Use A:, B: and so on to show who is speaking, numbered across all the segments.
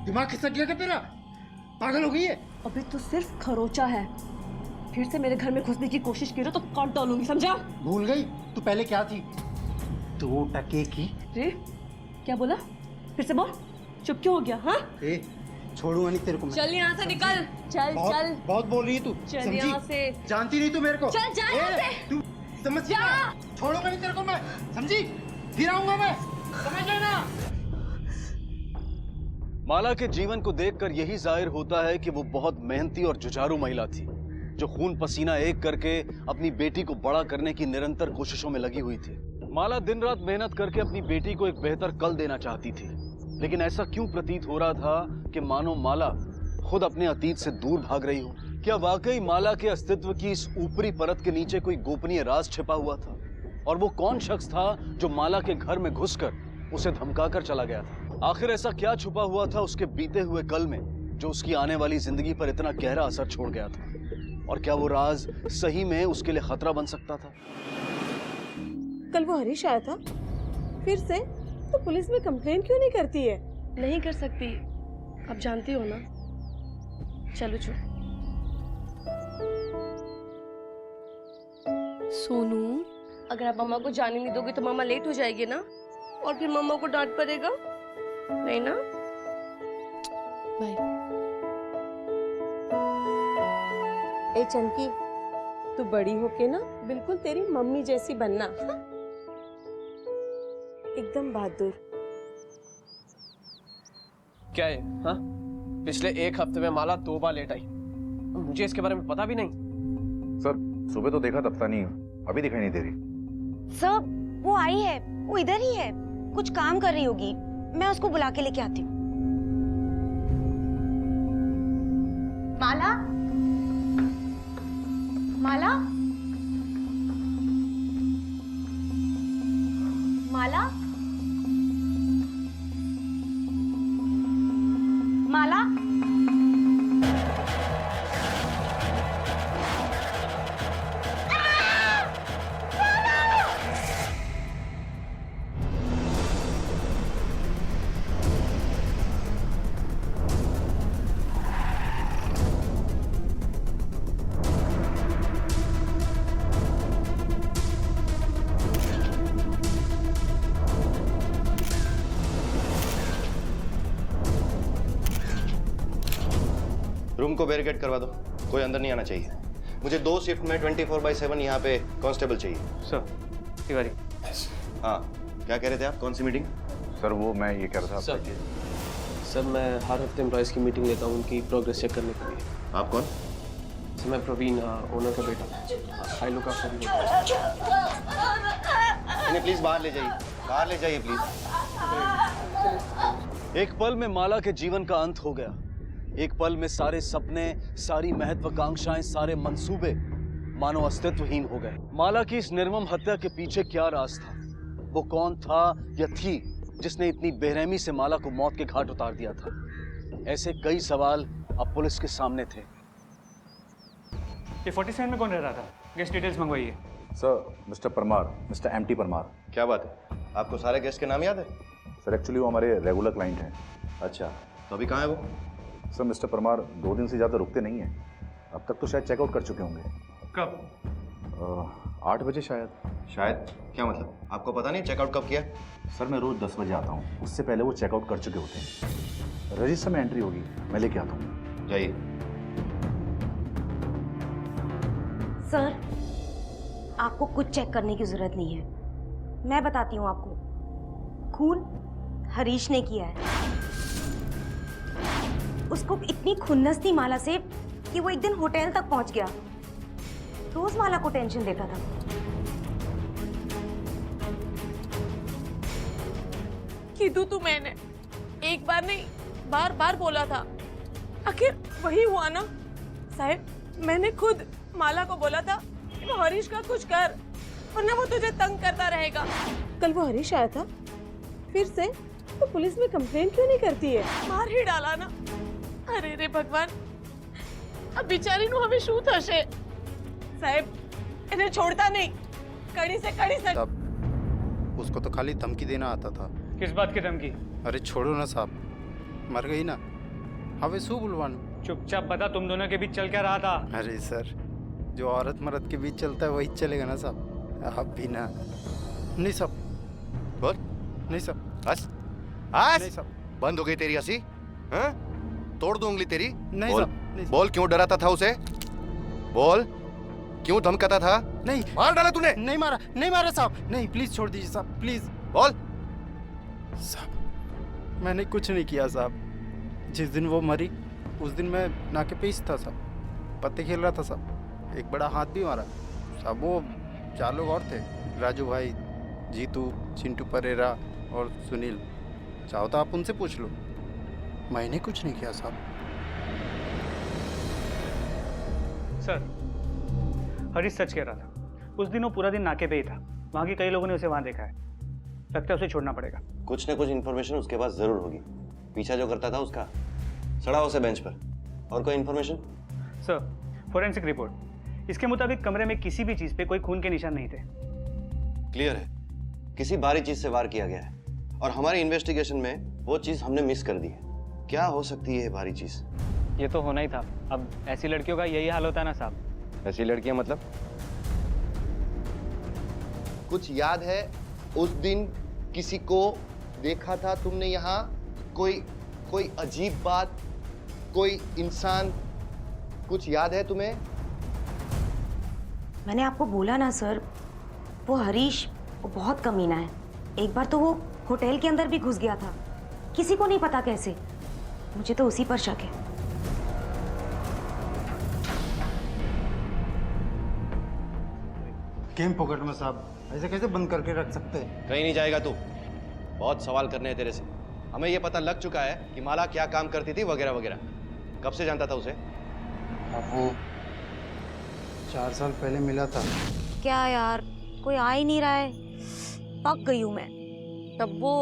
A: दिमाग खिसक गया क्या तेरा? पागल हो गई है?
B: अभी तो सिर्फ खरोचा है, फिर से मेरे घर में घुसने की कोशिश की तो काट डालूंगी, समझा?
A: भूल गई तू पहले क्या थी? 2 टके की।
B: रे क्या बोला? फिर से बोल। चुप क्यों हो गया? हाँ,
A: छोड़ूंगा नहीं तेरे को मैं।
B: चल यहाँ से निकल। चल चल
A: बहुत बोल रही है तू।
B: चल
A: समझी?
B: यहाँ से।
A: जानती नहीं तू मेरे को।
B: चल जा यहाँ से।
A: तू समझ
B: जा।
A: छोड़ूंगा नहीं तेरे को मैं, समझी? फिर आऊंगा मैं, समझ लेना।
C: माला के जीवन को देखकर यही जाहिर होता है कि वो बहुत मेहनती और जुझारू महिला थी, जो खून पसीना एक करके अपनी बेटी को बड़ा करने की निरंतर कोशिशों में लगी हुई थी। माला दिन रात मेहनत करके अपनी बेटी को एक बेहतर कल देना चाहती थी, लेकिन ऐसा क्यों प्रतीत हो रहा था कि मानो माला खुद अपने अतीत से दूर भाग रही हो। क्या वाकई माला के अस्तित्व की इस ऊपरी परत के नीचे कोई गोपनीय राज छिपा हुआ था? और वो कौन शख्स था जो माला के घर में घुसकर उसे धमकाकर चला गया था? आखिर ऐसा क्या छुपा हुआ था उसके बीते हुए कल में, जो उसकी आने वाली जिंदगी पर इतना गहरा असर छोड़ गया था? और क्या वो राज सही में उसके लिए खतरा बन सकता था?
D: कल वो हरीश आया था फिर से, तो पुलिस में कंप्लेन क्यों नहीं करती है?
B: नहीं कर सकती, अब जानती हो ना। चलो चुप। सोनू, अगर आप मम्मा को जाने नहीं दोगे तो मामा लेट हो जाएगी ना, और फिर मम्मा को डांट पड़ेगा, नहीं ना? बाय।
D: ए चंकी, तू बड़ी होके ना बिल्कुल तेरी मम्मी जैसी बनना, हाँ? एकदम बहादुर।
E: क्या है? हाँ, पिछले 1 हफ्ते में माला 2 बार लेट आई, मुझे इसके बारे में पता भी नहीं।
F: सर सुबह तो देखा तब नहीं, अभी दिखाई नहीं दे रही।
G: सर वो आई है, वो इधर ही है, कुछ काम कर रही होगी, मैं उसको बुला के लेके आती हूँ। माला, माला, माला, माला।
H: रूम को बैरिकेड करवा दो, कोई अंदर नहीं आना चाहिए। मुझे 2 शिफ्ट में 24/7 यहाँ पे कांस्टेबल चाहिए।
E: सर तिवारी।
H: हाँ, क्या कह रहे थे आप? कौन सी मीटिंग?
F: सर वो मैं ये कह रहा था
E: सर मैं हर हफ्ते एम्प्लॉयज की मीटिंग लेता हूँ उनकी प्रोग्रेस चेक करने के लिए।
H: आप कौन?
E: सर मैं प्रवीण, ओनर का बेटा। I look after you.
H: इन्हें प्लीज बाहर ले जाइए, बाहर ले जाइए प्लीज।
C: एक पल में माला के जीवन का अंत हो गया। एक पल में सारे सपने, सारी महत्वाकांक्षाएं, सारे मंसूबे मानो अस्तित्वहीन हो गए। माला की इस निर्मम हत्या के पीछे क्या राज था? वो कौन था या थी जिसने इतनी बेरहमी से माला को मौत के घाट उतार दिया था? ऐसे कई सवाल अब पुलिस के सामने थे।
I: ये 47 में कौन रह रहा था? गेस्ट डिटेल्स मंगवाइए।
F: Sir mister Parmar, mister MT Parmar.
H: क्या बात है, आपको सारे गेस्ट के नाम याद है?
F: सर एक्चुअली वो हमारे रेगुलर क्लाइंट हैं।
H: अच्छा, तो अभी कहाँ है वो?
F: सर मिस्टर परमार 2 दिन से ज़्यादा रुकते नहीं हैं, अब तक तो शायद चेकआउट कर चुके होंगे।
I: कब?
F: 8 बजे शायद।
H: शायद क्या मतलब? आपको पता नहीं चेकआउट कब किया?
F: सर मैं रोज़ 10 बजे आता हूँ, उससे पहले वो चेकआउट कर चुके होते हैं। रजिस्टर में एंट्री होगी, मैं लेके आता हूँ।
H: जाइए।
G: सर आपको कुछ चेक करने की जरूरत नहीं है, मैं बताती हूँ आपको। खून हरीश ने किया है। उसको इतनी खुन्नस थी माला से कि वो एक दिन होटल तक पहुंच गया, रोज माला को टेंशन देता था।
D: कीधु तो मैंने एक बार नहीं बार बार बोला था, आखिर वही हुआ ना। साहब मैंने खुद माला को बोला था कि वो हरीश का कुछ कर, वरना वो तुझे तंग करता रहेगा। कल वो हरीश आया था फिर से, तो पुलिस में कंप्लेन क्यों नहीं करती है? मार ही डाला ना। अरे रे भगवान, अब बेचारी नु हमें शू थशे। साहब इन्हें छोड़ता नहीं, कड़ी से कड़ी से।
A: उसको तो खाली धमकी देना आता था।
I: किस बात की धमकी?
A: अरे छोड़ो ना साहब, मर गई ना,
J: હવે શું બોલવાનું?
I: चुपचाप बता तुम दोनों के बीच चल क्या रहा था?
J: अरे सर, जो औरत मर्द के बीच चलता है वही चलेगा ना साहब, आप भी ना। नहीं साहब,
H: बोल
J: नहीं साहब,
H: हंस हंस
J: नहीं साहब,
H: बंद हो गई तेरी हंसी? हाँ? तोड़ दूं उंगली तेरी?
J: नहीं
H: बोल,
J: साहब, नहीं साहब।
H: बोल क्यों डराता था उसे? बोल क्यों धमकाता था?
J: नहीं
H: मार डाला तूने?
J: नहीं मारा, नहीं मारा साहब, नहीं, प्लीज छोड़ दीजिए साहब, प्लीज।
H: बोल
J: साहब मैंने कुछ नहीं किया साहब। जिस दिन वो मरी उस दिन मैं नाके पे ही था साहब, पत्ते खेल रहा था साहब, एक बड़ा हाथ भी मारा साहब। वो 4 लोग और थे, राजू भाई, जीतू, चिंटू परेरा और सुनील। चाहो तो आप उनसे पूछ लो, मैंने कुछ नहीं किया साहब।
I: सर, हरीश सच कह रहा था। उस दिन वो पूरा दिन नाके पे ही था। वहाँ के कई लोगों ने उसे वहाँ देखा है। लगता है उसे छोड़ना पड़ेगा।
H: कुछ ना कुछ इन्फॉर्मेशन उसके पास जरूर होगी। पीछा जो करता था उसका, सड़ा उसे बेंच पर। और कोई इन्फॉर्मेशन?
I: सर, फोरेंसिक रिपोर्ट इसके मुताबिक कमरे में किसी भी चीज पे कोई खून के निशान नहीं थे।
H: क्लियर है, किसी भारी चीज से वार किया गया है और हमारी इन्वेस्टिगेशन में वो चीज हमने मिस कर दी है। क्या हो सकती है ये भारी चीज?
I: ये तो होना ही था। अब ऐसी लड़कियों का यही हाल होता है ना साहब।
H: ऐसी लड़कियां मतलब? कुछ याद है उस दिन किसी को देखा था तुमने यहाँ? कोई अजीब बात, कोई इंसान, कुछ याद है तुम्हें?
G: मैंने आपको बोला ना सर, वो हरीश वो बहुत कमीना है। एक बार तो वो होटल के अंदर भी घुस गया था, किसी को नहीं पता कैसे। मुझे तो उसी पर शक है।
J: गेम पॉकेट में साहब, ऐसे कैसे बंद करके रख सकते हैं?
H: कहीं नहीं जाएगा तू। बहुत सवाल करने हैं तेरे से। हमें ये पता लग चुका है कि माला क्या काम करती थी वगैरह वगैरह। कब से जानता था उसे?
J: अब वो 4 साल पहले मिला था।
G: क्या यार, कोई आ ही नहीं रहा है, पक गई हूँ मैं।
B: तब वो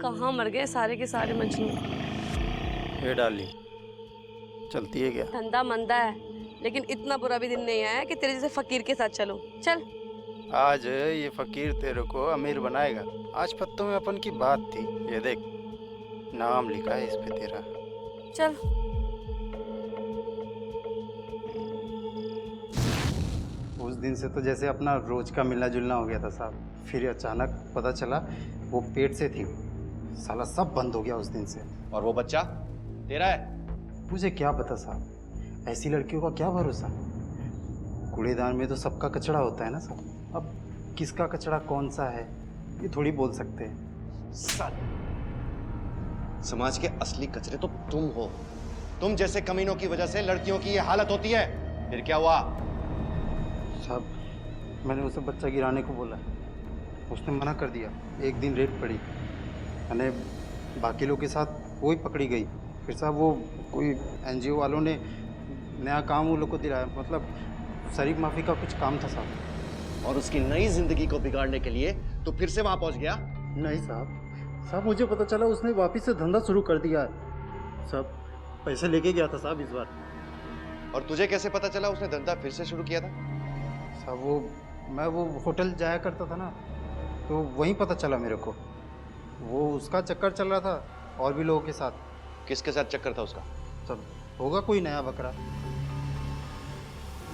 B: कहाँ मर गए सारे के सारे मजनू।
J: ये डाली चलती है क्या?
B: धंधा मंदा है, लेकिन इतना बुरा भी दिन नहीं आया कि तेरे जैसे फकीर के साथ चलूं। चल।
J: आज ये फकीर तेरे को अमीर बनाएगा। आज पत्तों में अपन की बात थी, ये देख नाम लिखा है इस पे तेरा।
B: चल।
J: उस दिन से तो जैसे अपना रोज का मिलना जुलना हो गया था साहब। फिर अचानक पता चला वो पेट से थी। साला सब बंद हो गया उस दिन से।
H: और वो बच्चा तेरा है?
J: मुझे क्या पता साहब, ऐसी लड़कियों का क्या भरोसा। कूड़ेदान में तो सबका कचरा होता है ना साहब। अब किसका कचरा कौन सा है ये थोड़ी बोल सकते हैं।
H: समाज के असली कचरे तो तुम हो। तुम जैसे कमीनों की वजह से लड़कियों की ये हालत होती है। फिर क्या हुआ?
J: साहब मैंने उसे बच्चा गिराने को बोला, उसने मना कर दिया। एक दिन रेड पड़ी, मैंने बाकी लोग के साथ वो ही पकड़ी गई। फिर साहब वो कोई NGO वालों ने नया काम वो लोग को दिलाया, मतलब शरीफ माफी का कुछ काम था साहब।
H: और उसकी नई जिंदगी को बिगाड़ने के लिए तो फिर से वहां पहुंच गया?
J: नहीं साहब मुझे पता चला उसने वापस से धंधा शुरू कर दिया है। सब पैसे लेके गया था साहब इस बार।
H: और तुझे कैसे पता चला उसने धंधा फिर से शुरू किया था?
J: साहब मैं वो होटल जाया करता था ना, तो वहीं पता चला मेरे को। वो उसका चक्कर चल रहा था और भी लोगों के साथ।
H: किसके साथ चक्कर था उसका?
J: सब होगा कोई नया बकरा।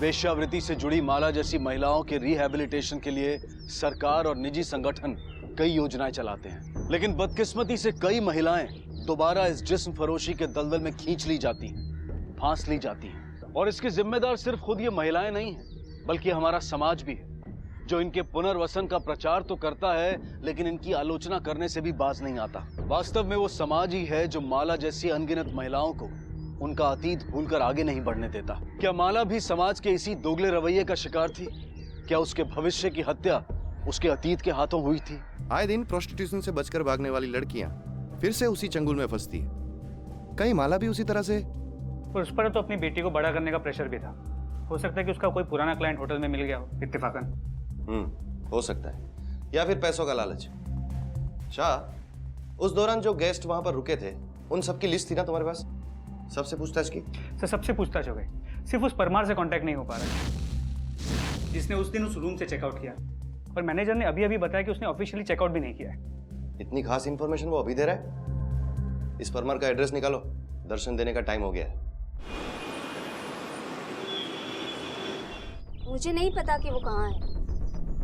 C: वेश्यावृत्ति से जुड़ी माला जैसी महिलाओं के रिहैबिलिटेशन के लिए सरकार और निजी संगठन कई योजनाएं चलाते हैं, लेकिन बदकिस्मती से कई महिलाएं दोबारा इस जिस्म फरोशी के दलदल में खींच ली जाती हैं, फांस ली जाती हैं। और इसकी जिम्मेदार सिर्फ खुद ये महिलाएं नहीं हैं, बल्कि हमारा समाज भी है, जो इनके पुनर्वसन का प्रचार तो करता है लेकिन इनकी आलोचना करने से भी बाज नहीं आता। वास्तव में वो समाज ही है जो माला जैसी अनगिनत महिलाओं को उनका अतीत भूलकर आगे नहीं बढ़ने देता। क्या माला भी समाज के इसी दोगले रवैये का शिकार थी? क्या उसके भविष्य की हत्या उसके अतीत के हाथों हुई थी?
H: आए दिन प्रोस्टिट्यूशन से बचकर भागने वाली लड़कियां फिर से उसी चंगुल में फंसती है। कहीं माला भी उसी तरह से?
I: और उस पर तो अपनी बेटी को बड़ा करने का प्रेशर भी था। हो सकता है कि उसका कोई पुराना क्लाइंट होटल में मिल गया हो इत्तेफाकन।
H: हो सकता है, या फिर पैसों का लालच। शाह, उस दौरान जो गेस्ट वहां पर रुके थे उन सबकी लिस्ट थी ना तुम्हारे पास? सबसे पूछताछ की?
I: सर सबसे पूछताछ हो गई, सिर्फ उस परमार से कांटेक्ट नहीं हो पा रहा जिसने उस दिन उस रूम से चेकआउट किया। और मैनेजर ने अभी अभी बताया कि उसने ऑफिशियली चेकआउट भी नहीं किया है।
H: इतनी खास इंफॉर्मेशन वो अभी दे रहा है? इस परमार का एड्रेस निकालो, दर्शन देने का टाइम हो गया है।
K: मुझे नहीं पता कि वो कहाँ है।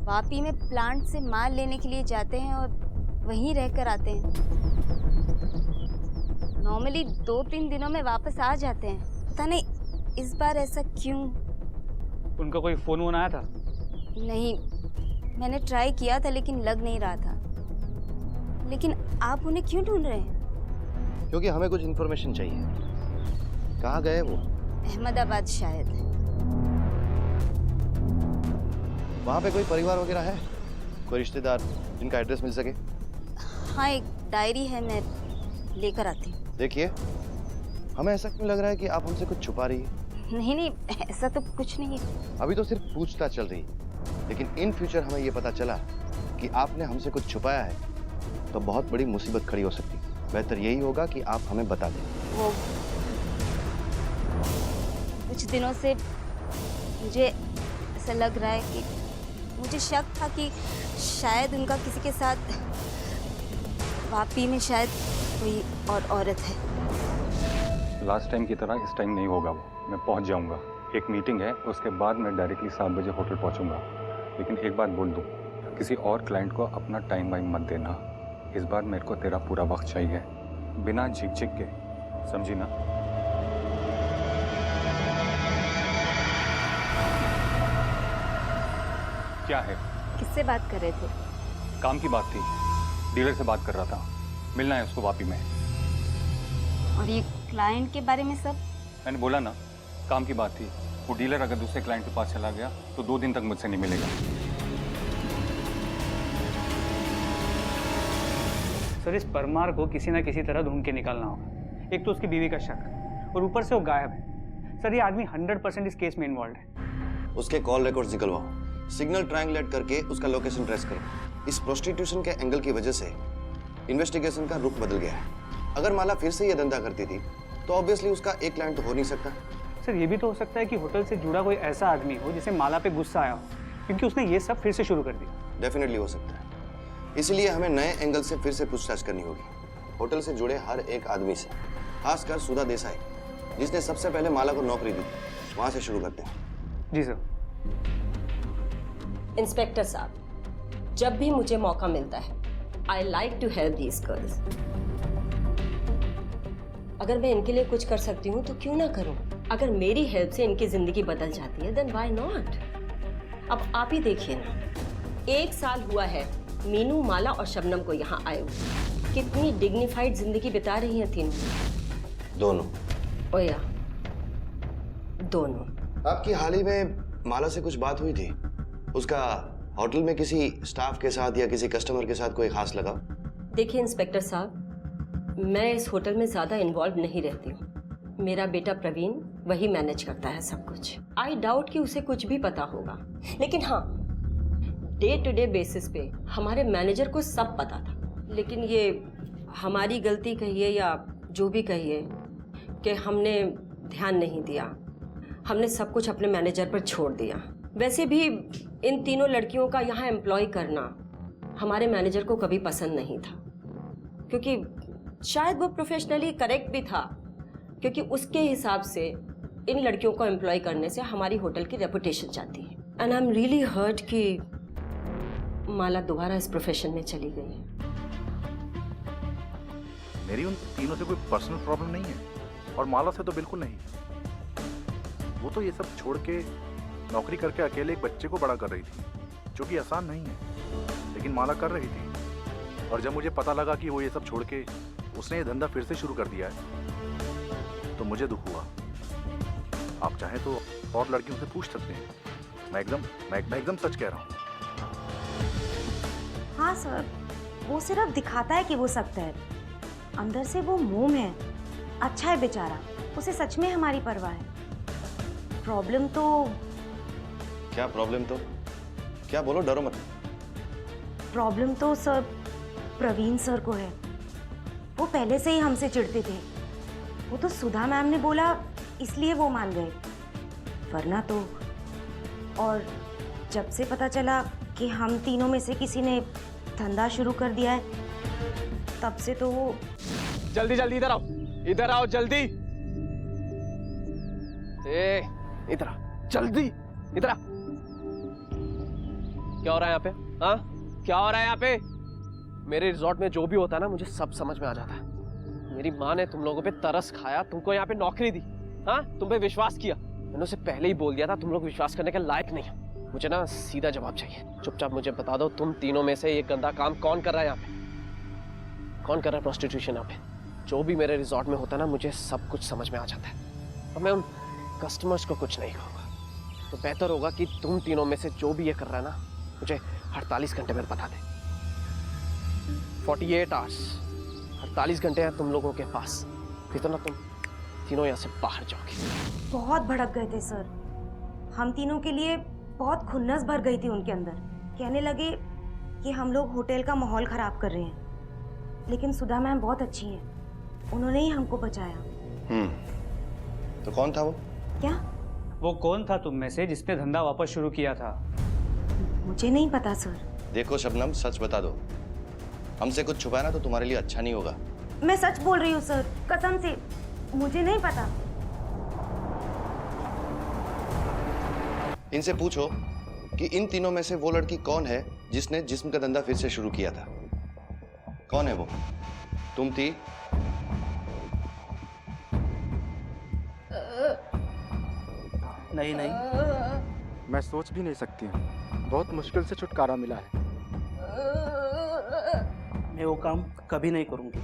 K: वापी में प्लांट से माल लेने के लिए जाते हैं और वहीं रहकर आते हैं। नॉर्मली 2-3 दिनों में वापस आ जाते हैं। पता नहीं इस बार ऐसा क्यों।
I: उनका कोई फोन वोन आया था?
K: नहीं, मैंने ट्राई किया था लेकिन लग नहीं रहा था। लेकिन आप उन्हें क्यों ढूंढ रहे हैं?
H: क्योंकि हमें कुछ इन्फॉर्मेशन चाहिए। कहाँ गए वो?
K: अहमदाबाद शायद।
H: वहाँ पे कोई परिवार वगैरह है? कोई रिश्तेदार जिनका एड्रेस मिल सके?
K: हाँ, एक डायरी है, मैं लेकर आती हूँ।
H: देखिए, हमें ऐसा क्यों लग रहा है कि आप हमसे कुछ छुपा रही है?
K: नहीं नहीं, ऐसा तो कुछ नहीं है।
H: अभी तो सिर्फ पूछताछ चल रही है, लेकिन इन फ्यूचर हमें ये पता चला कि आपने हमसे कुछ छुपाया है तो बहुत बड़ी मुसीबत खड़ी हो सकती है। बेहतर यही होगा कि आप हमें बता दें।
K: वो कुछ दिनों से मुझे ऐसा लग रहा है कि मुझे शक था कि शायद उनका किसी के साथ वापी में शायद कोई और औरत है।
L: लास्ट टाइम की तरह इस टाइम नहीं होगा वो। मैं पहुंच जाऊंगा। एक मीटिंग है, उसके बाद मैं डायरेक्टली 7 बजे होटल पहुंचूंगा। लेकिन एक बात बोल दूं, किसी और क्लाइंट को अपना टाइम वाइम मत देना। इस बार मेरे को तेरा पूरा वक्त चाहिए, बिना झिक-झिक के, समझी ना? क्या है?
K: किससे बात कर रहे थे?
L: काम की बात थी, डीलर से बात कर रहा था। मिलना है उसको वापी में।
K: और ये क्लाइंट के बारे में सब?
L: मैंने बोला ना, काम की बात थी। वो डीलर अगर दूसरे क्लाइंट के पास चला गया तो 2 दिन तक मुझसे नहीं मिलेगा।
I: सर, इस परमार को किसी ना किसी तरह ढूंढ के निकालना होगा। एक तो उसकी बीवी का शक और ऊपर से वो गायब है। सर, ये आदमी 100% इस केस में इन्वॉल्व है।
H: उसके कॉल रिकॉर्ड्स निकलवाओ, सिग्नल ट्रायंगुलेट करके उसका लोकेशन ट्रेस करो। इस प्रोस्टिट्यूशन के एंगल की वजह से इन्वेस्टिगेशन का रुख बदल गया है। अगर माला फिर से ये धंधा करती थी तो ऑब्वियसली उसका एक क्लाइंट तो हो नहीं सकता।
I: सर, ये भी तो हो सकता है कि होटल से जुड़ा कोई ऐसा आदमी हो जिसे माला पे गुस्सा आया हो, क्योंकि उसने ये सब फिर से शुरू कर दिया।
H: डेफिनेटली हो सकता है। इसलिए हमें नए एंगल से फिर से पूछताछ करनी होगी, होटल से जुड़े हर एक आदमी से, खासकर सुधा देसाई जिसने सबसे पहले माला को नौकरी दी। वहां से शुरू करते हैं।
I: जी सर।
M: इंस्पेक्टर साहब, जब भी मुझे मौका मिलता है, I like to help these girls. अगर मैं इनके लिए कुछ कर सकती हूँ तो क्यों ना करूँ। अगर मेरी हेल्प से इनकी जिंदगी बदल जाती है, देन व्हाई नॉट। अब आप ही देखिए ना, 1 साल हुआ है मीनू, माला और शबनम को यहाँ आए हुए। कितनी डिग्निफाइड जिंदगी बिता रही हैं तीनों।
H: दोनों?
M: ओया, दोनों।
H: आपकी हाल ही में माला से कुछ बात हुई थी? उसका होटल में किसी स्टाफ के साथ या किसी कस्टमर के साथ कोई खास लगाव?
M: देखिए इंस्पेक्टर साहब, मैं इस होटल में ज्यादा इन्वॉल्व नहीं रहती हूँ। मेरा बेटा प्रवीण वही मैनेज करता है सब कुछ। आई डाउट कि उसे कुछ भी पता होगा। लेकिन हाँ, डे टू डे बेसिस पे हमारे मैनेजर को सब पता था। लेकिन ये हमारी गलती कहिए या जो भी कहिए कि हमने ध्यान नहीं दिया। हमने सब कुछ अपने मैनेजर पर छोड़ दिया। वैसे भी इन तीनों लड़कियों का यहाँ एम्प्लॉय करना हमारे मैनेजर को कभी पसंद नहीं था, क्योंकि शायद वो प्रोफेशनली करेक्ट भी था, क्योंकि उसके हिसाब से इन लड़कियों को एम्प्लॉय करने से हमारी होटल की रेपुटेशन जाती है। And I am really hurt कि माला दोबारा इस प्रोफेशन में चली गई है।
F: मेरी उन तीनों से कोई पर्सनल प्रॉब्लम नहीं है, और माला से तो बिल्कुल नहीं। वो तो ये सब छोड़ के नौकरी करके अकेले एक बच्चे को बड़ा कर रही थी, जो कि आसान नहीं है, लेकिन माला कर रही थी। और जब मुझे पता लगा कि वो ये सब छोड़ के उसने ये धंधा फिर से शुरू कर दिया है, तो मुझे दुख हुआ। आप चाहें तो और लड़कियों से पूछ सकते हैं। मैं एकदम सच कह रहा हूँ।
G: हाँ सर, वो सिर्फ दिखाता है कि वो सख्त है, अंदर से वो मोम है। अच्छा है बेचारा, उसे सच में हमारी परवाह है। प्रॉब्लम तो
H: क्या? प्रॉब्लम तो क्या? बोलो, डरो मत।
G: प्रॉब्लम तो सर प्रवीण सर को है। वो पहले से ही हमसे चिढ़ते थे। वो तो सुधा मैम ने बोला इसलिए वो मान गए, वरना तो। और जब से पता चला कि हम तीनों में से किसी ने धंधा शुरू कर दिया है, तब से तो वो।
E: जल्दी जल्दी इधर आओ। इधर आओ जल्दी। ए, इधर आ, जल्दी इधर आ। क्या हो रहा है यहाँ पे? हाँ, क्या हो रहा है यहाँ पे? मेरे रिजॉर्ट में जो भी होता है ना, मुझे सब समझ में आ जाता है। मेरी माँ ने तुम लोगों पे तरस खाया, तुमको यहाँ पे नौकरी दी, हाँ, तुम पे विश्वास किया। मैंने उसे पहले ही बोल दिया था तुम लोग विश्वास करने के लायक नहीं हो। मुझे ना सीधा जवाब चाहिए। चुपचाप मुझे बता दो, तुम तीनों में से ये गंदा काम कौन कर रहा है यहाँ पे? कौन कर रहा है प्रोस्टिट्यूशन यहाँ पे? जो भी मेरे रिजॉर्ट में होता है ना, मुझे सब कुछ समझ में आ जाता है। और मैं उन कस्टमर्स को कुछ नहीं कहूँगा। तो बेहतर होगा कि तुम तीनों में से जो भी ये कर रहा है ना, मुझे 48 घंटे में बता दे। 48 आवर्स, 48 घंटे हैं तुम लोगों के पास। फिर तो ना तुम तीनों यहाँ से बाहर जाओगे।
G: बहुत भड़क गए थे सर। हम तीनों के लिए बहुत खुन्नस भर गई थी उनके अंदर। कहने लगे कि हम लोग होटल का माहौल खराब कर रहे हैं। लेकिन सुधा मैम बहुत अच्छी हैं, उन्होंने ही हमको बचाया।
H: तो कौन था वो?
G: क्या?
I: वो कौन था तुम में से जिसने धंधा वापस शुरू किया था?
G: मुझे नहीं पता सर।
H: देखो शबनम, सच बता दो। हमसे कुछ छुपाना तो तुम्हारे लिए अच्छा नहीं होगा।
G: मैं सच बोल रही हूँ सर, कसम से मुझे नहीं पता।
H: इनसे पूछो कि इन तीनों में से वो लड़की कौन है जिसने जिस्म का धंधा फिर से शुरू किया था। कौन है वो? तुम थी?
J: नहीं नहीं, मैं सोच भी नहीं सकती हूँ। बहुत मुश्किल से छुटकारा मिला है। मैं वो काम कभी नहीं करूँगी।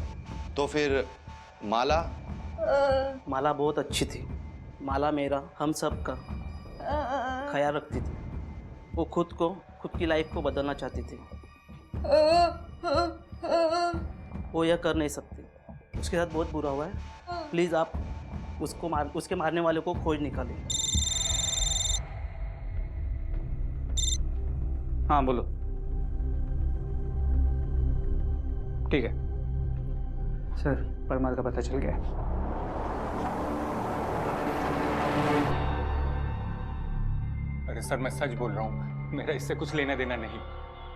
H: तो फिर माला?
J: माला बहुत अच्छी थी। माला मेरा, हम सब का ख्याल रखती थी। वो खुद की लाइफ को बदलना चाहती थी। वो यह कर नहीं सकती। उसके साथ बहुत बुरा हुआ है। प्लीज़ आप उसके मारने वाले को खोज निकालें।
I: हाँ बोलो। ठीक है सर, परमार का पता चल गया।
L: अरे सर, मैं सच बोल रहा हूँ, मेरा इससे कुछ लेना देना नहीं।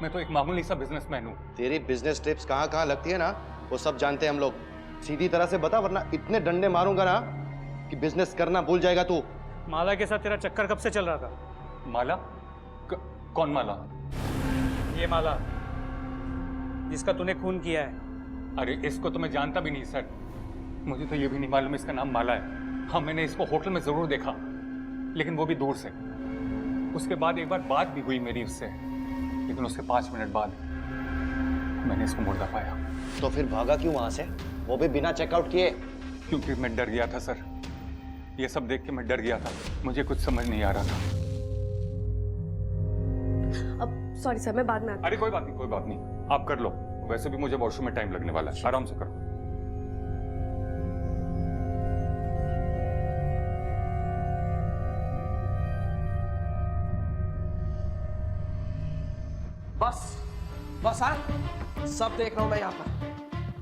L: मैं तो एक मामूली सा बिजनेसमैन हूँ।
H: तेरी बिजनेस टिप्स कहाँ कहाँ लगती है ना, वो सब जानते हैं हम लोग। सीधी तरह से बता, वरना इतने डंडे मारूंगा ना कि बिजनेस करना भूल जाएगा तू।
I: माला के साथ तेरा चक्कर कब से चल रहा था?
L: माला? कौन माला?
I: ये माला जिसका तूने खून किया है।
L: अरे इसको तो मैं जानता भी नहीं सर। मुझे तो ये भी नहीं मालूम इसका नाम माला है। हाँ, मैंने इसको होटल में जरूर देखा, लेकिन वो भी दूर से। उसके बाद एक बार बात भी हुई मेरी उससे, लेकिन उसके 5 मिनट बाद मैंने इसको मुर्दा पाया।
H: तो फिर भागा क्यों वहां से, वो भी बिना चेकआउट किए?
L: क्योंकि मैं डर गया था सर। ये सब देख के मैं डर गया था। मुझे कुछ समझ नहीं आ रहा था।
B: अब सॉरी सर, मैं बाद में आती हूँ।
L: अरे कोई बात नहीं, कोई बात नहीं, आप कर लो। वैसे भी मुझे वॉशरूम में टाइम लगने वाला है। आराम से करो।
E: बस हाँ, सब देख रहा हूँ मैं यहाँ पर।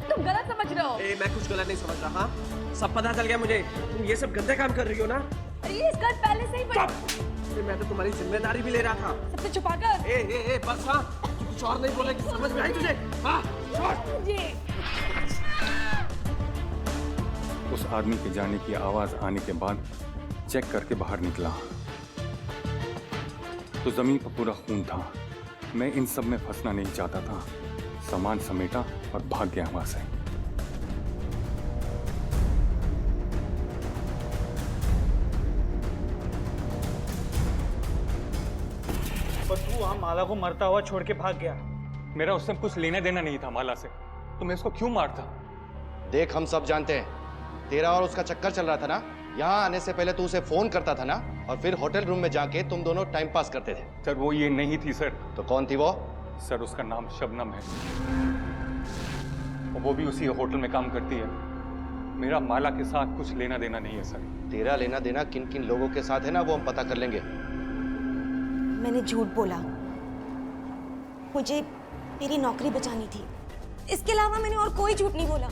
D: तुम गलत समझ रहे हो।
E: मैं कुछ गलत नहीं समझ रहा। हाँ, सब पता चल गया मुझे। तुम ये सब गंदे काम कर रही हो ना।
D: अरे ये स्कर्ट पहले से ही
E: अरे मैं तो तुम्हारी जिम्मेदारी भी ले रहा था।
D: सबसे छुपाकर।
E: ए बस हाँ, तू कुछ और नहीं बोलेगी, समझ में आई तुझे? हाँ,
L: उस आदमी के जाने की आवाज आने के बाद चेक करके बाहर निकला तो जमीन पर पूरा खून था। मैं इन सब में फंसना नहीं चाहता था। सामान समेटा और भाग गया वहां से।
I: पर तू वहां माला को मरता हुआ छोड़ के भाग गया।
L: मेरा उससे कुछ लेना देना नहीं था माला से, तो मैं उसको क्यों मारता?
H: देख, हम सब जानते हैं तेरा और उसका चक्कर चल रहा था ना। यहाँ आने से पहले तू उसे फोन करता था ना, और फिर होटल रूम में जाके तुम दोनों टाइम पास करते थे।
L: सर वो ये नहीं थी सर।
H: तो कौन थी वो?
L: सर उसका नाम शबनम है, और वो भी उसी होटल में काम करती है। मेरा माला के साथ कुछ लेना देना नहीं है सर।
H: तेरा लेना देना किन किन लोगों के साथ है ना, वो हम पता कर लेंगे।
G: मैंने झूठ बोला। मुझे मेरी नौकरी बचानी थी। इसके अलावा मैंने और कोई झूठ नहीं बोला।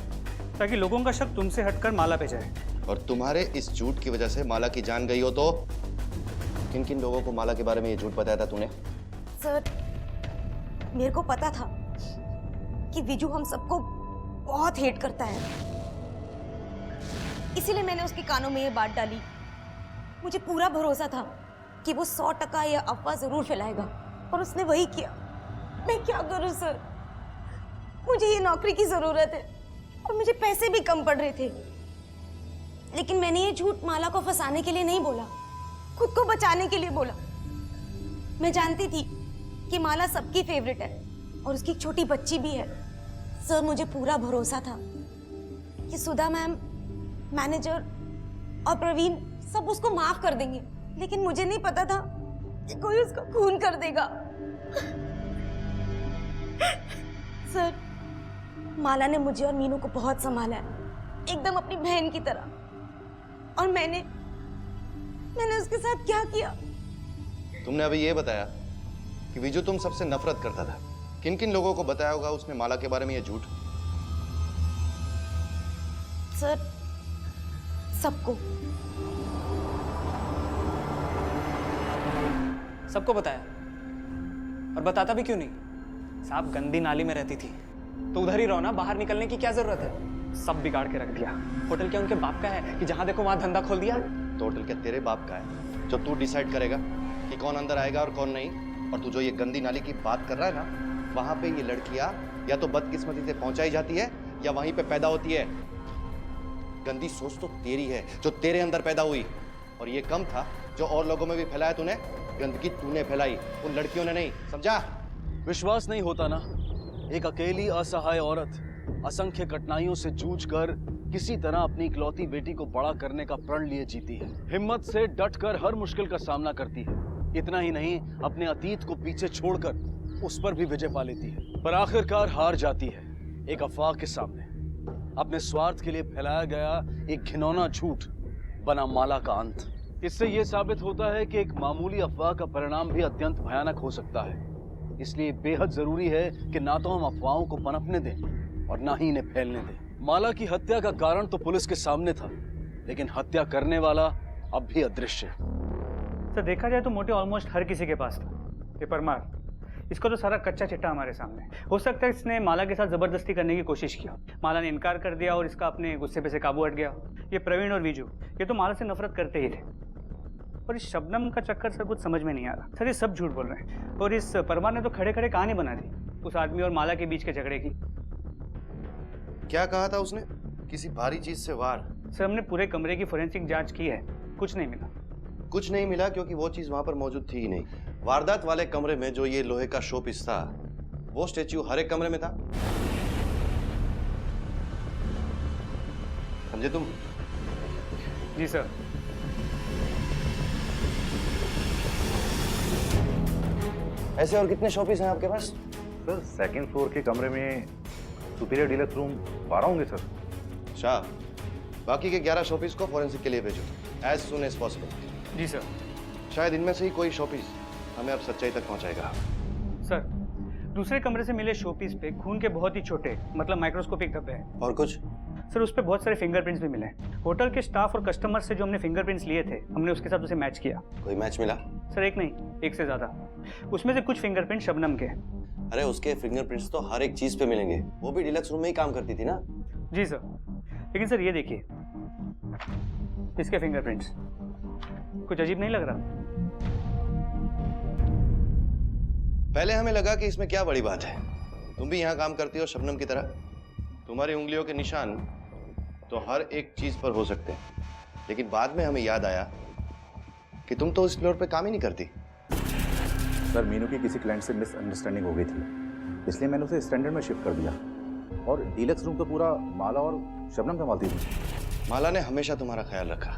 I: ताकि लोगों का शक तुमसे हटकर माला पे जाए।
H: और तुम्हारे इस झूठ की वजह से माला की जान गई हो तो किन किन लोगों को माला के बारे में ये झूठ बताया था तूने?
G: सर, मेरे को पता था कि विजू हम सबको बहुत हेट करता है। इसीलिए मैंने उसके कानों में ये बात डाली। मुझे पूरा भरोसा था कि वो 100% यह अफवाह जरूर फैलाएगा, और उसने वही किया। मैं क्या करूं सर? मुझे ये नौकरी की जरूरत है और मुझे पैसे भी कम पड़ रहे थे, लेकिन मैंने ये झूठ माला को फंसाने के लिए नहीं बोला, खुद को बचाने के लिए बोला। मैं जानती थी कि माला सबकी फेवरेट है और उसकी एक छोटी बच्ची भी है। सर, मुझे पूरा भरोसा था कि सुधा मैम, मैनेजर और प्रवीण सब उसको माफ कर देंगे, लेकिन मुझे नहीं पता था कि कोई उसका खून कर देगा। सर, माला ने मुझे और मीनू को बहुत संभाला है, एकदम अपनी बहन की तरह। और मैंने उसके साथ क्या किया?
H: तुमने अभी ये बताया कि विजू तुम सबसे नफरत करता था। किन किन लोगों को बताया होगा उसने माला के बारे में ये झूठ?
G: सर, सबको।
N: सबको बताया? और बताता भी क्यों नहीं? साहब गंदी नाली में रहती थी तो उधर ही रहो ना, बाहर निकलने की क्या जरूरत है? सब बिगाड़ के रख दिया। होटल क्या उनके बाप का है कि जहां देखो वहां धंधा खोल दिया?
H: तो होटल क्या तेरे बाप का है जो तू डिसाइड करेगा कि कौन अंदर आएगा और कौन नहीं? और तू जो ये गंदी नाली की बात कर रहा है ना, वहां पे ये लड़कियां या तो बदकिस्मती से पहुंचाई जाती है या वहीं पे पैदा होती है। गंदी सोच तो तेरी है जो तेरे अंदर पैदा हुई, और ये कम था जो और लोगों में भी फैलाया तूने। गंदगी तूने फैलाई, उन लड़कियों ने नहीं, समझा?
C: विश्वास नहीं होता ना? एक अकेली असहाय औरत असंख्य कठिनाइयों से जूझकर किसी तरह अपनी इकलौती बेटी को बड़ा करने का प्रण लिए जीती है। हिम्मत से डटकर हर मुश्किल का सामना करती है। इतना ही नहीं, अपने अतीत को पीछे छोड़कर उस पर भी विजय पा लेती है, पर आखिरकार हार जाती है एक अफवाह के सामने। अपने स्वार्थ के लिए फैलाया गया एक घिनौना झूठ बना माला का अंत। इससे यह साबित होता है कि एक मामूली अफवाह का परिणाम भी अत्यंत भयानक हो सकता है। इसलिए बेहद जरूरी है कि ना तो हम अफवाहों को पनपने दें और ना ही इन्हें फैलने दें। माला की हत्या का कारण तो पुलिस के सामने था, लेकिन हत्या करने वाला अब भी अदृश्य है।
I: तो देखा जाए तो मोटे ऑलमोस्ट हर किसी के पास था ये परमार। इसको तो सारा कच्चा चिट्टा हमारे सामने। हो सकता है इसने माला के साथ जबरदस्ती करने की कोशिश किया, माला ने इनकार कर दिया और इसका अपने गुस्से पे से काबू हट गया। ये प्रवीण और विजू ये तो माला से नफरत करते ही थे, और इस शबनम का चक्कर सर कुछ समझ में नहीं आ रहा। सर ये सब झूठ बोल रहे हैं, और इस परमार ने तो खड़े खड़े कहानी बना दी उस आदमी और माला के बीच के झगड़े की।
H: क्या कहा था उसने? किसी भारी चीज से वार?
I: सर हमने पूरे कमरे की फोरेंसिक जांच की है, कुछ नहीं मिला।
H: कुछ नहीं मिला क्योंकि वो चीज वहां पर मौजूद थी ही नहीं। वारदात वाले कमरे में जो ये लोहे का शो पीस था, वो स्टैच्यू हर एक कमरे में था। समझे तुम?
I: जी सर।
H: ऐसे और कितने शो पीस हैं आपके पास?
F: सर सेकंड फ्लोर के कमरे में सुपीरियर डीलक्स रूम 12 होंगे सर।
H: शाह, बाकी के 11 शो पीस को फोरेंसिक के लिए भेजो एज सुन एज पॉसिबल।
I: जी सर।
H: शायद इनमें से ही कोई शो पीस हमें अब सच्चाई तक पहुंचाएगा।
I: सर दूसरे कमरे से मिले शोपीस पे खून के बहुत ही छोटे मतलब माइक्रोस्कोपिक धब्बे हैं।
H: और कुछ?
I: सर उस पे बहुत सारे फिंगरप्रिंट्स भी मिले। होटल के स्टाफ और कस्टमर से जो हमने फिंगरप्रिंट्स लिए थे, हमने उसके साथ उसे मैच किया।
H: कोई मैच मिला?
I: सर एक नहीं, एक से ज्यादा। उसमें से कुछ फिंगरप्रिंट शबनम के।
H: अरे उसके फिंगरप्रिंट्स तो हर एक चीज पे मिलेंगे, वो भी डीलक्स रूम में ही काम करती थी ना।
I: जी सर, लेकिन सर ये देखिए इसके फिंगरप्रिंट्स, कुछ अजीब नहीं लग रहा?
H: पहले हमें लगा कि इसमें क्या बड़ी बात है, तुम भी यहाँ काम करती हो शबनम की तरह, तुम्हारी उंगलियों के निशान तो हर एक चीज पर हो सकते हैं। लेकिन बाद में हमें याद आया कि तुम तो इस फ्लोर पे काम ही नहीं करती।
F: सर मीनू की किसी क्लाइंट से मिसअंडरस्टैंडिंग हो गई थी, इसलिए मैंने उसे स्टैंडर्ड में शिफ्ट कर दिया, और डीलक्स रूम तो पूरा माला और शबनम संभालती थी।
H: माला ने हमेशा तुम्हारा ख्याल रखा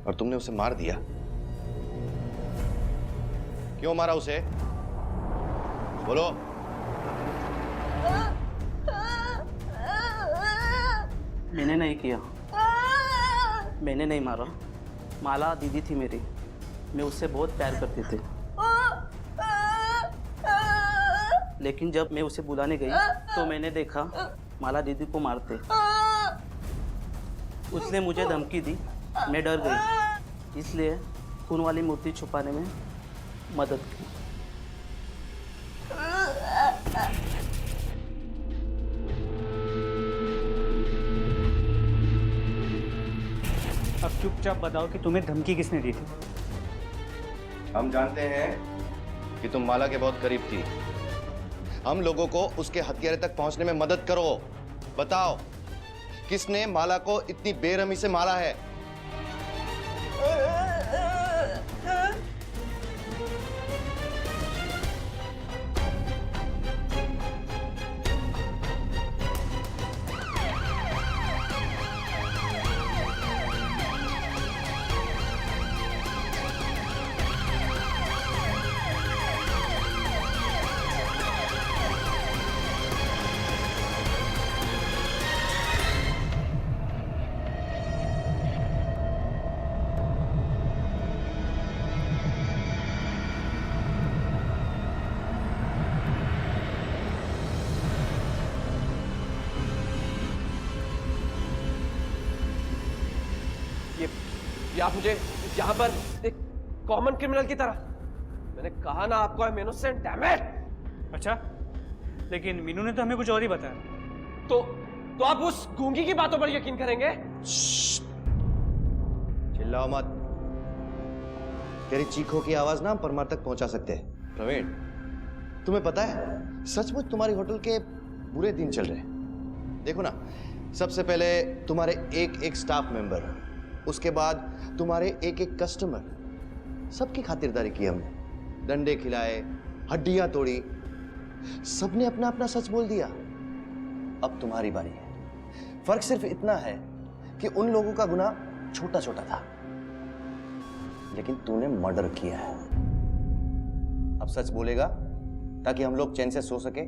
H: और तुमने उसे मार दिया। क्यों मारा उसे? बोलो।
N: मैंने नहीं किया, मैंने नहीं मारा। माला दीदी थी मेरी, मैं उससे बहुत प्यार करती थी, लेकिन जब मैं उसे बुलाने गई तो मैंने देखा माला दीदी को मारते। उसने मुझे धमकी दी, मैं डर गई, इसलिए खून वाली मूर्ति छुपाने में मदद की।
I: अब चुपचाप बताओ कि तुम्हें धमकी किसने दी थी?
H: हम जानते हैं कि तुम माला के बहुत करीब थी। हम लोगों को उसके हथियारे तक पहुंचने में मदद करो। बताओ, किसने माला को इतनी बेरहमी से मारा है?
E: ये आप मुझे यहाँ पर एक कॉमन क्रिमिनल की तरह, मैंने कहा ना आपको, I am innocent, damn it.
I: अच्छा, लेकिन मीनू ने तो हमें कुछ और ही बताया।
E: तो आप उस गूंगी की बातों पर यकीन करेंगे?
H: चिल्लाओ मत। तेरी चीखों की आवाज ना हम परमार तक पहुंचा सकते हैं। प्रवीण, तुम्हें पता है सचमुच तुम्हारी होटल के बुरे दिन चल रहे हैं। देखो ना, सबसे पहले तुम्हारे एक स्टाफ मेंबर, उसके बाद तुम्हारे एक कस्टमर, सबकी खातिरदारी की हमने। डंडे खिलाए, हड्डियां तोड़ी, सबने अपना अपना सच बोल दिया। अब तुम्हारी बारी है। फर्क सिर्फ इतना है कि उन लोगों का गुनाह छोटा छोटा था, लेकिन तूने मर्डर किया है। अब सच बोलेगा ताकि हम लोग चैन से सो सके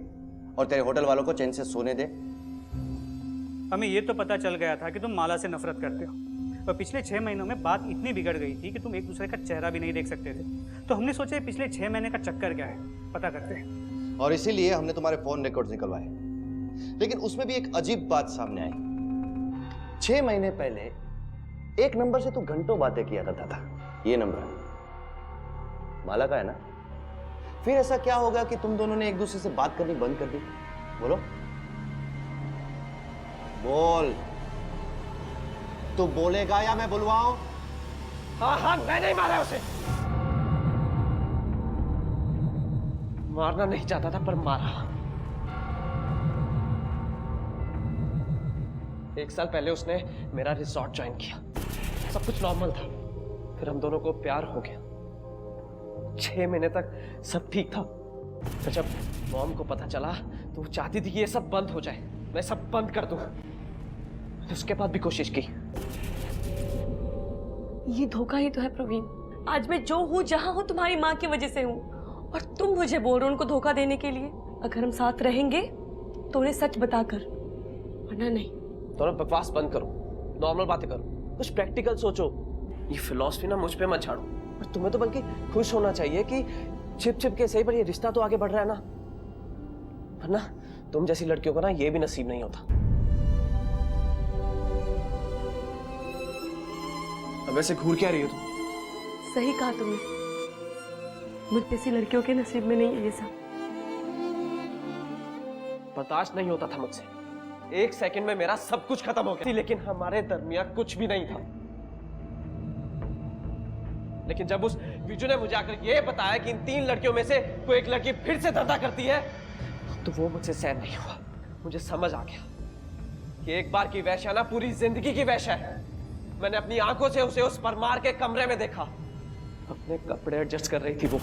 H: और तेरे होटल वालों को चैन से सोने दे।
I: हमें ये तो पता चल गया था कि तुम माला से नफरत करते हो, और पिछले 6 महीनों में बात इतनी बिगड़ गई थी कि तुम एक दूसरे का चेहरा भी नहीं देख सकते थे। तो हमने सोचा पिछले 6 महीने का चक्कर क्या है, पता करते हैं।
H: और इसीलिए हमने तुम्हारे फोन रिकॉर्ड्स निकलवाए, लेकिन उसमें भी एक अजीब बात सामने आई। 6 महीने पहले एक नंबर से तू घंटों बातें किया करता था। ये नंबर माला का है ना? फिर ऐसा क्या होगा कि तुम दोनों ने एक दूसरे से बात करनी बंद कर दी? बोलो बोल। तू बोलेगा या मैं बुलवाऊं?
E: हाँ, मैं नहीं मारा उसे। मारना नहीं चाहता था पर मारा। 1 साल पहले उसने मेरा रिसोर्ट ज्वाइन किया, सब कुछ नॉर्मल था। फिर हम दोनों को प्यार हो गया। 6 महीने तक सब ठीक था। फिर जब मॉम को पता चला तो वो चाहती थी कि ये सब बंद हो जाए, मैं सब बंद कर दूं। उसके बाद भी कोशिश की।
B: ये धोखा ही तो है प्रवीण। आज मैं जो हूँ, जहाँ हूँ, तुम्हारी माँ की वजह से हूँ, और तुम मुझे बोल रहे हो उनको धोखा देने के लिए। अगर हम साथ रहेंगे तो उन्हें सच बताकर, वरना नहीं।
E: दोनों बकवास बंद करो, नॉर्मल बातें करो, कुछ प्रैक्टिकल सोचो। ये फिलॉसफी ना मुझ पे मत झाड़ो। और तुम्हें तो बल्कि खुश होना चाहिए कि छिप छिप के सही पर ये रिश्ता तो आगे बढ़ रहा है ना, वरना तुम जैसी लड़कियों को ना ये भी नसीब नहीं होता। अब वैसे घूर क्या रही हो तुम?
B: सही कहा तुमने, मुझ जैसी लड़कियों के नसीब में नहीं है ये सब।
E: बर्दाश्त नहीं होता था मुझसे। 1 सेकंड में मेरा सब कुछ खत्म हो गया, लेकिन हमारे दरमियान कुछ भी नहीं था। लेकिन जब उस विजू ने मुझे आकर ये बताया कि इन 3 लड़कियों में से कोई एक लड़की फिर से धंधा करती है, तो वो मुझसे सहन नहीं हुआ। मुझे समझ आ गया कि एक बार की वैश्या ना पूरी जिंदगी की वैश्या है। मैंने अपनी आंखों से उसे उस परमार के कमरे में देखा, अपने कपड़े एडजस्ट कर रही थी वो।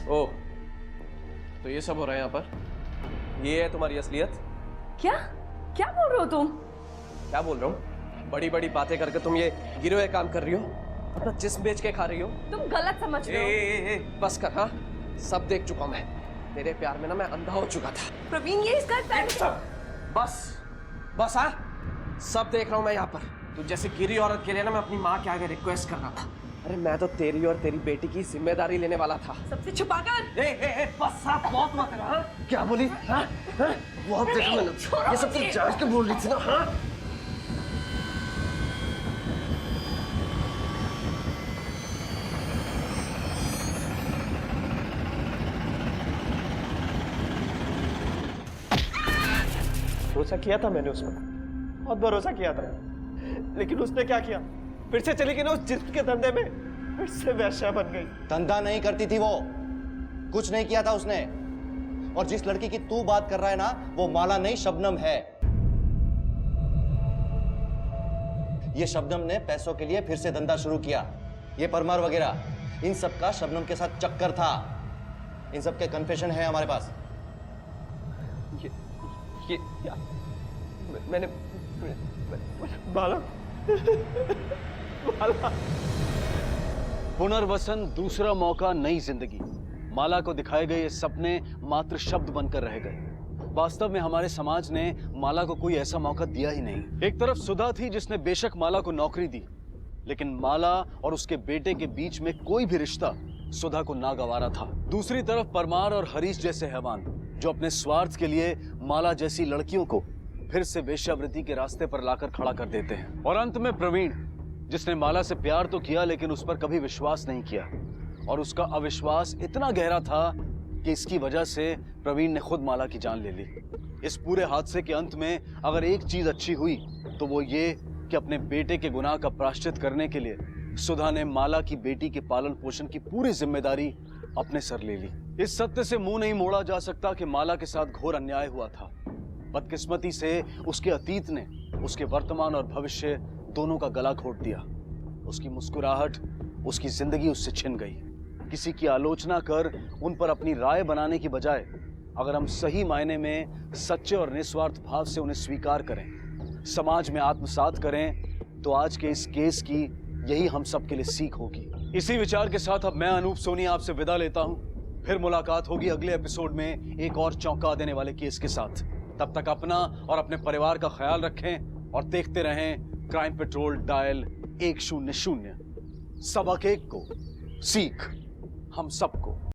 E: ओह, तो ये सब हो रहा है यहाँ पर? ये है तुम्हारी असलियत?
B: क्या क्या बोल रहे हो तुम?
E: क्या बोल रहा हूँ? बड़ी बड़ी बातें करके तुम ये गिरे हुए काम कर रही हो, अपना जिस्म बेच के खा रही हो।
B: तुम गलत समझ रहे हो।
E: बस कर। हाँ, सब देख चुका मैं। तेरे प्यार में ना मैं अंधा हो चुका था।
B: प्रवीण, ये इसका
E: बस हाँ, सब देख रहा हूँ मैं यहाँ पर। तू जैसे गिरी औरत के लिए ना मैं अपनी माँ के आगे रिक्वेस्ट कर रहा था। अरे मैं तो तेरी और तेरी बेटी की जिम्मेदारी लेने वाला था।
B: सबसे छुपाकर।
E: बस आप बहुत मत कर। हाँ, क्या बोली? हाँ, हाँ, बहुत देखा मैंने। ये सब कुछ जान के बोल रही थी ना। हाँ, भरोसा किया था मैंने उस पर, बहुत भरोसा किया था, लेकिन उसने क्या किया, फिर से चली गई ना उस जिस्म के धंधे में, फिर से वैश्या बन गई।
H: धंधा नहीं करती थी वो, कुछ नहीं किया था उसने। और जिस लड़की की तू बात कर रहा है ना, वो माला नहीं शबनम है। ये शबनम ने पैसों के लिए फिर से धंधा शुरू किया। ये परमार वगैरह, इन सब का शबनम के साथ चक्कर था। इन सब के कन्फेशन है हमारे पास।
E: ये मैंने माला
C: पुनर्वसन, दूसरा मौका, नई जिंदगी। माला को दिखाए गए ये सपने मात्र शब्द बनकर रह गए। वास्तव में हमारे समाज ने माला को कोई ऐसा मौका दिया ही नहीं। एक तरफ सुधा थी जिसने बेशक माला को नौकरी दी, लेकिन माला और उसके बेटे के बीच में कोई भी रिश्ता सुधा को नागवारा था। दूसरी तरफ परमार और हरीश जैसे हैवान जो अपने स्वार्थ के लिए माला जैसी लड़कियों को फिर से वेश्यावृत्ति के रास्ते पर लाकर खड़ा कर देते हैं। और अंत में प्रवीण, जिसने माला से प्यार तो किया लेकिन उस पर कभी विश्वास नहीं किया, और उसका अविश्वास इतना गहरा था कि इसकी वजह से प्रवीण ने खुद माला की जान ले ली। इस पूरे हादसे के अंत में अगर एक चीज अच्छी हुई तो वो ये कि अपने बेटे के गुनाह का प्रायश्चित करने के लिए सुधा ने माला की बेटी के पालन पोषण की पूरी जिम्मेदारी अपने सर ले ली। इस सत्य से मुंह नहीं मोड़ा जा सकता कि माला के साथ घोर अन्याय हुआ था। बदकिस्मती से उसके अतीत ने उसके वर्तमान और भविष्य दोनों का गला घोट दिया। उसकी मुस्कुराहट, उसकी जिंदगी उससे छिन गई। किसी की आलोचना कर उन पर अपनी राय बनाने की बजाय अगर हम सही मायने में सच्चे और निस्वार्थ भाव से उन्हें स्वीकार करें, समाज में आत्मसात करें, तो आज के इस केस की यही हम सब के लिए सीख होगी। इसी विचार के साथ अब मैं अनूप सोनी आपसे विदा लेता हूं। फिर मुलाकात होगी अगले एपिसोड में एक और चौंका देने वाले केस के साथ। तब तक अपना और अपने परिवार का ख्याल रखें और देखते रहें क्राइम पेट्रोल डायल 100। सबक एक को, सीख हम सबको।